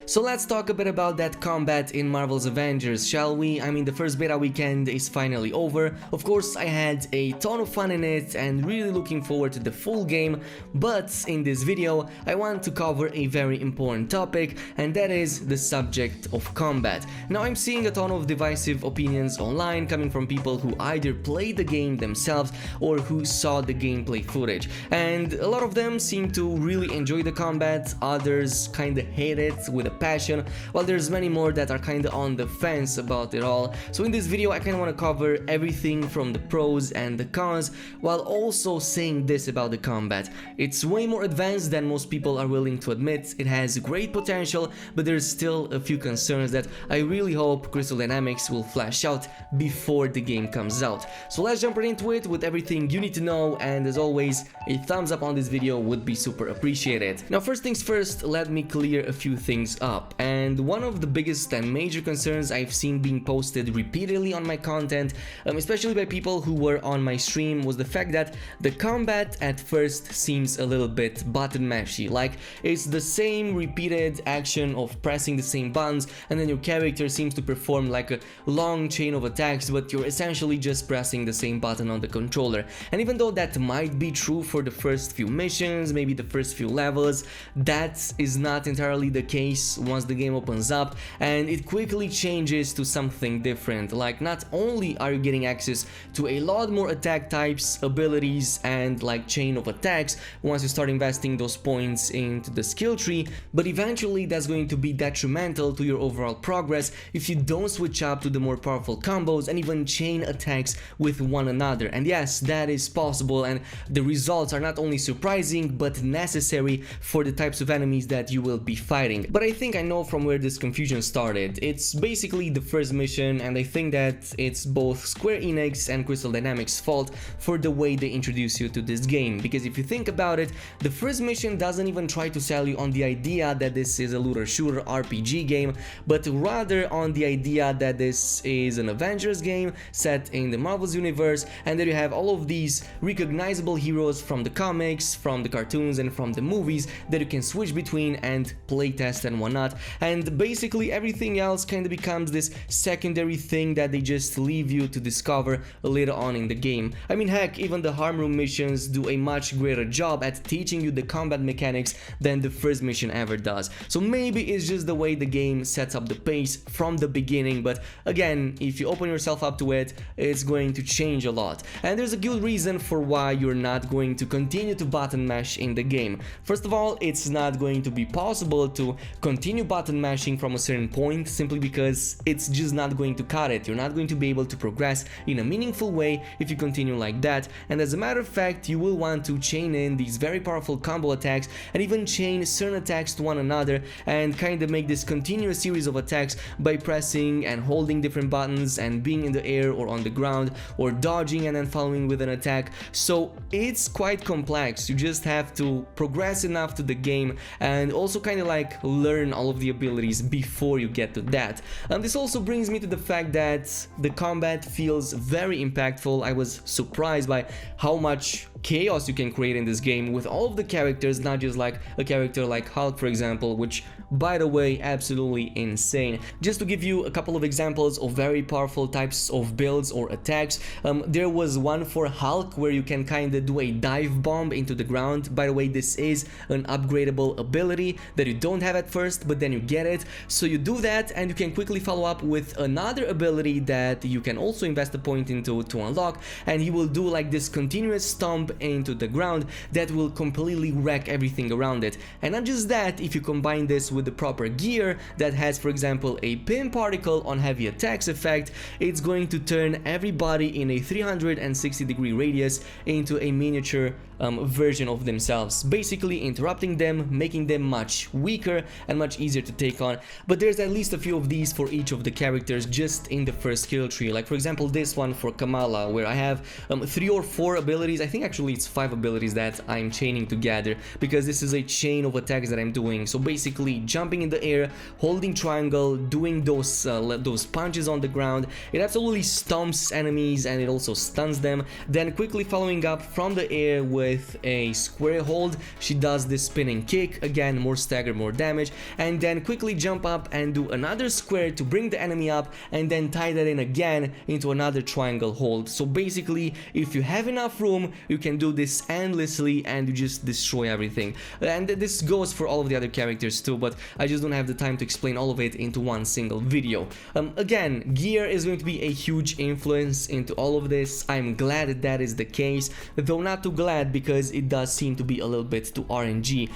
So let's talk a bit about that combat in Marvel's Avengers, shall we? I mean, the first beta weekend is finally over. Of course, I had a ton of fun in it and really looking forward to the full game, but in this video, I want to cover a very important topic, and that is the subject of combat. Now, I'm seeing a ton of divisive opinions online coming from people who either played the game themselves or who saw the gameplay footage, and a lot of them seem to really enjoy the combat, others kinda hate it with a passion, while there's many more that are kinda on the fence about it all. So in this video I kinda wanna cover everything from the pros and the cons, while also saying this about the combat. It's way more advanced than most people are willing to admit. It has great potential, but there's still a few concerns that I really hope Crystal Dynamics will flesh out before the game comes out. So let's jump right into it with everything you need to know, and as always, a thumbs up on this video would be super appreciated. Now first things first, let me clear a few things up. And one of the biggest and major concerns I've seen being posted repeatedly on my content, especially by people who were on my stream, was the fact that the combat at first seems a little bit button mashy. Like, it's the same repeated action of pressing the same buttons, and then your character seems to perform like a long chain of attacks, but you're essentially just pressing the same button on the controller. And even though that might be true for the first few missions, maybe the first few levels, that is not entirely the case once the game opens up, and it quickly changes to something different. Like, not only are you getting access to a lot more attack types, abilities, and like chain of attacks once you start investing those points into the skill tree, but eventually that's going to be detrimental to your overall progress if you don't switch up to the more powerful combos and even chain attacks with one another. And yes, that is possible, and the results are not only surprising but necessary for the types of enemies that you will be fighting. But I think I know from where this confusion started. It's basically the first mission, and I think that it's both Square Enix and Crystal Dynamics' fault for the way they introduce you to this game. Because if you think about it, the first mission doesn't even try to sell you on the idea that this is a looter shooter RPG game, but rather on the idea that this is an Avengers game set in the Marvel's universe, and that you have all of these recognizable heroes from the comics, from the cartoons, and from the movies that you can switch between and playtest and whatnot. And basically everything else kind of becomes this secondary thing that they just leave you to discover later on in the game. I mean, heck, even the harm room missions do a much greater job at teaching you the combat mechanics than the first mission ever does. So maybe it's just the way the game sets up the pace from the beginning, but again, if you open yourself up to it, it's going to change a lot. And there's a good reason for why you're not going to continue to button mash in the game. First of all, it's not going to be possible to continue button mashing from a certain point, simply because it's just not going to cut it. You're not going to be able to progress in a meaningful way if you continue like that, and as a matter of fact, you will want to chain in these very powerful combo attacks and even chain certain attacks to one another and kind of make this continuous series of attacks by pressing and holding different buttons and being in the air or on the ground or dodging and then following with an attack. So it's quite complex. You just have to progress enough to the game and also kind of like learn all of the abilities before you get to that. And this also brings me to the fact that the combat feels very impactful. I was surprised by how much chaos you can create in this game with all of the characters, not just like a character like Hulk, for example, which, by the way, absolutely insane. Just to give you a couple of examples of very powerful types of builds or attacks, there was one for Hulk where you can kind of do a dive bomb into the ground. By the way, this is an upgradable ability that you don't have at first, but then you get it. So you do that and you can quickly follow up with another ability that you can also invest a point into to unlock, and he will do like this continuous stomp into the ground that will completely wreck everything around it. And not just that, if you combine this with the proper gear that has, for example, a pin particle on heavy attacks effect, it's going to turn everybody in a 360-degree radius into a miniature version of themselves, basically interrupting them, making them much weaker and much easier to take on. But there's at least a few of these for each of the characters just in the first skill tree. Like for example this one for Kamala, where I have 3 or 4 abilities. I think actually it's 5 abilities that I'm chaining together, because this is a chain of attacks that I'm doing. So basically jumping in the air, holding triangle, doing those punches on the ground. It absolutely stomps enemies and it also stuns them, then quickly following up from the air with with a square hold, she does this spinning kick, again more stagger, more damage, and then quickly jump up and do another square to bring the enemy up, and then tie that in again into another triangle hold. So basically, if you have enough room, you can do this endlessly and you just destroy everything. And this goes for all of the other characters too, but I just don't have the time to explain all of it into one single video. Again, gear is going to be a huge influence into all of this. I'm glad that that is the case, though not too glad because it does seem to be a little bit too RNG.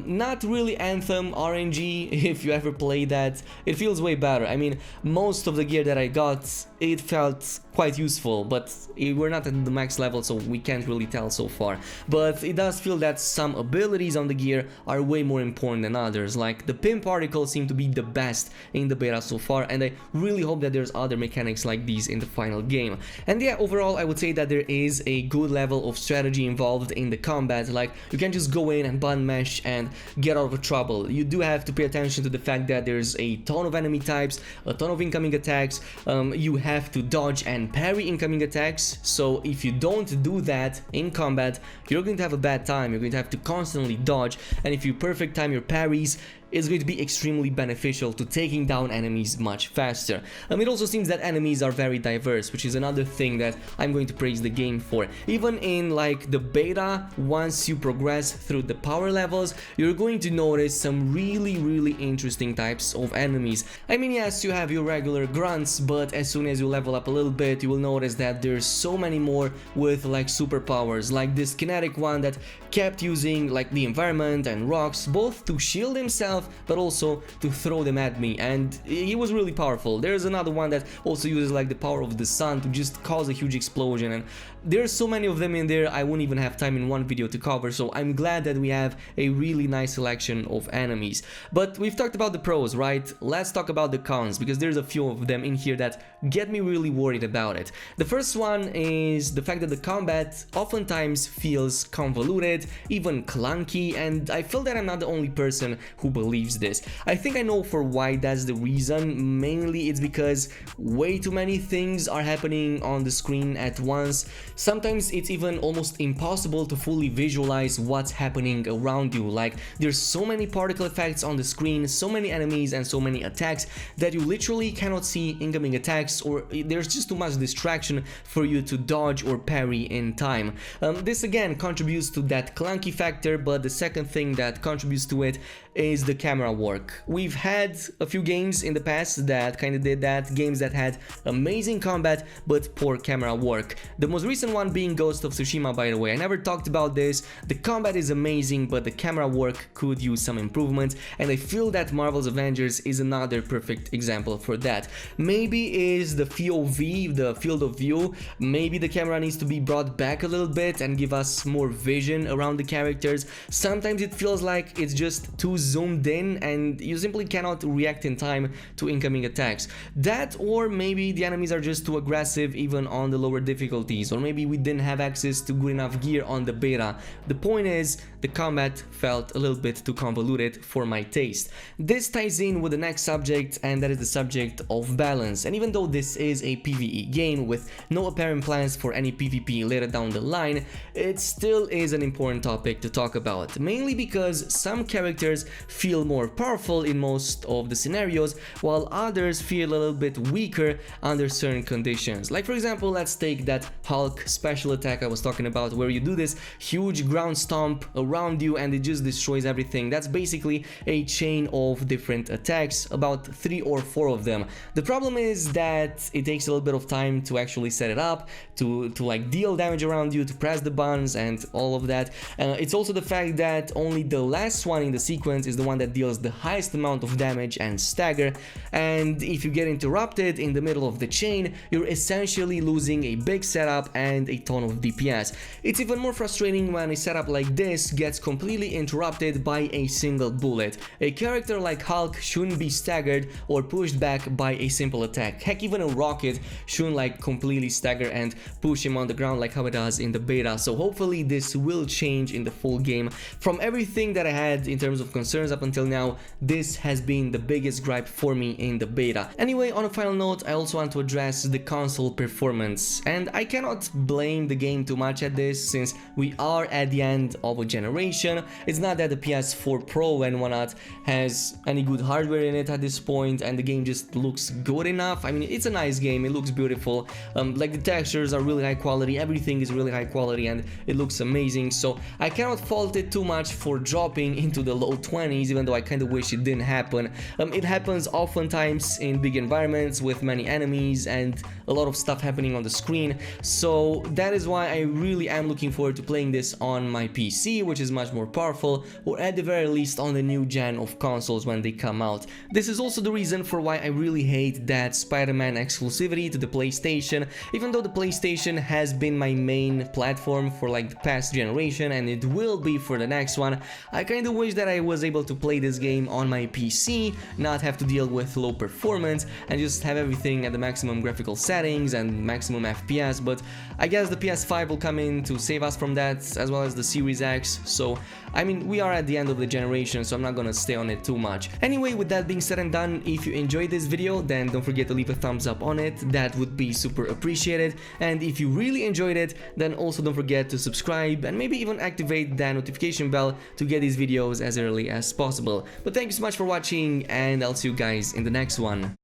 Not really Anthem RNG. If you ever play that, it feels way better. I mean, most of the gear that I got, it felt quite useful, but we're not at the max level, so we can't really tell so far. But it does feel that some abilities on the gear are way more important than others. Like the pin particles seem to be the best in the beta so far, and I really hope that there's other mechanics like these in the final game. And yeah, overall I would say that there is a good level of strategy involved in the combat. Like, you can't just go in and button mash and get out of trouble. You do have to pay attention to the fact that there's a ton of enemy types, a ton of incoming attacks. You have to dodge and parry incoming attacks, so if you don't do that in combat, you're going to have a bad time. You're going to have to constantly dodge, and if you perfect time your parries, it's going to be extremely beneficial to taking down enemies much faster. It also seems that enemies are very diverse, which is another thing that I'm going to praise the game for. Even in like the beta, once you progress through the power levels, you're going to notice some really interesting types of enemies. I mean, yes, you have your regular grunts, but as soon as you level up a little bit, you will notice that there's so many more with like superpowers, like this kinetic one that kept using like the environment and rocks, both to shield himself but also to throw them at me, and he was really powerful. There's another one that also uses like the power of the sun to just cause a huge explosion, and there's so many of them in there I wouldn't even have time in one video to cover, so I'm glad that we have a really nice selection of enemies. But we've talked about the pros, right? Let's talk about the cons, because there's a few of them in here that get me really worried about it. The first one is the fact that the combat oftentimes feels convoluted, even clunky, and I feel that I'm not the only person who believes this. I think I know for why that's the reason. Mainly it's because way too many things are happening on the screen at once. Sometimes it's even almost impossible to fully visualize what's happening around you. Like, there's so many particle effects on the screen, so many enemies and so many attacks that you literally cannot see incoming attacks, or there's just too much distraction for you to dodge or parry in time. This again contributes to that clunky factor, but the second thing that contributes to it is the camera work. We've had a few games in the past that kind of did that, games that had amazing combat but poor camera work. The most recent one being Ghost of Tsushima, by the way. I never talked about this. The combat is amazing, but the camera work could use some improvements, and I feel that Marvel's Avengers is another perfect example for that. Maybe is the FOV, the field of view, maybe the camera needs to be brought back a little bit and give us more vision around the characters. Sometimes it feels like it's just too zoomed in and you simply cannot react in time to incoming attacks. That, or maybe the enemies are just too aggressive even on the lower difficulties, or maybe we didn't have access to good enough gear on the beta. The point is, the combat felt a little bit too convoluted for my taste. This ties in with the next subject, and that is the subject of balance. And even though this is a PvE game with no apparent plans for any PvP later down the line, it still is an important topic to talk about, mainly because some characters feel more powerful in most of the scenarios, while others feel a little bit weaker under certain conditions. Like, for example, let's take that Hulk special attack I was talking about, where you do this huge ground stomp around you and it just destroys everything. That's basically a chain of different attacks, about 3 or 4 of them. The problem is that it takes a little bit of time to actually set it up, to like deal damage around you, to press the buttons and all of that. It's also the fact that only the last one in the sequence is the one that deals the highest amount of damage and stagger, and if you get interrupted in the middle of the chain, you're essentially losing a big setup and a ton of DPS. It's even more frustrating when a setup like this gets completely interrupted by a single bullet. A character like Hulk shouldn't be staggered or pushed back by a simple attack. Heck, even a rocket shouldn't like completely stagger and push him on the ground like how it does in the beta. So hopefully this will change in the full game. From everything that I had in terms of concerns concerns up until now, this has been the biggest gripe for me in the beta. Anyway, on a final note, I also want to address the console performance, and I cannot blame the game too much at this since we are at the end of a generation. It's not that the PS4 Pro and whatnot has any good hardware in it at this point, and the game just looks good enough. I mean, it's a nice game, it looks beautiful, like the textures are really high quality, everything is really high quality, and it looks amazing, so I cannot fault it too much for dropping into the low 20s, even though I kind of wish it didn't happen. It happens oftentimes in big environments with many enemies and a lot of stuff happening on the screen, so that is why I really am looking forward to playing this on my PC, which is much more powerful, or at the very least on the new gen of consoles when they come out. This is also the reason for why I really hate that Spider-Man exclusivity to the PlayStation, even though the PlayStation has been my main platform for like the past generation and it will be for the next one. I kinda wish that I was able to play this game on my PC, not have to deal with low performance and just have everything at the maximum graphical settings and maximum FPS, but I guess the PS5 will come in to save us from that, as well as the Series X, so I mean, we are at the end of the generation, so I'm not gonna stay on it too much. Anyway, with that being said and done, if you enjoyed this video, then don't forget to leave a thumbs up on it, that would be super appreciated, and if you really enjoyed it, then also don't forget to subscribe and maybe even activate that notification bell to get these videos as early as possible. But thank you so much for watching, and I'll see you guys in the next one.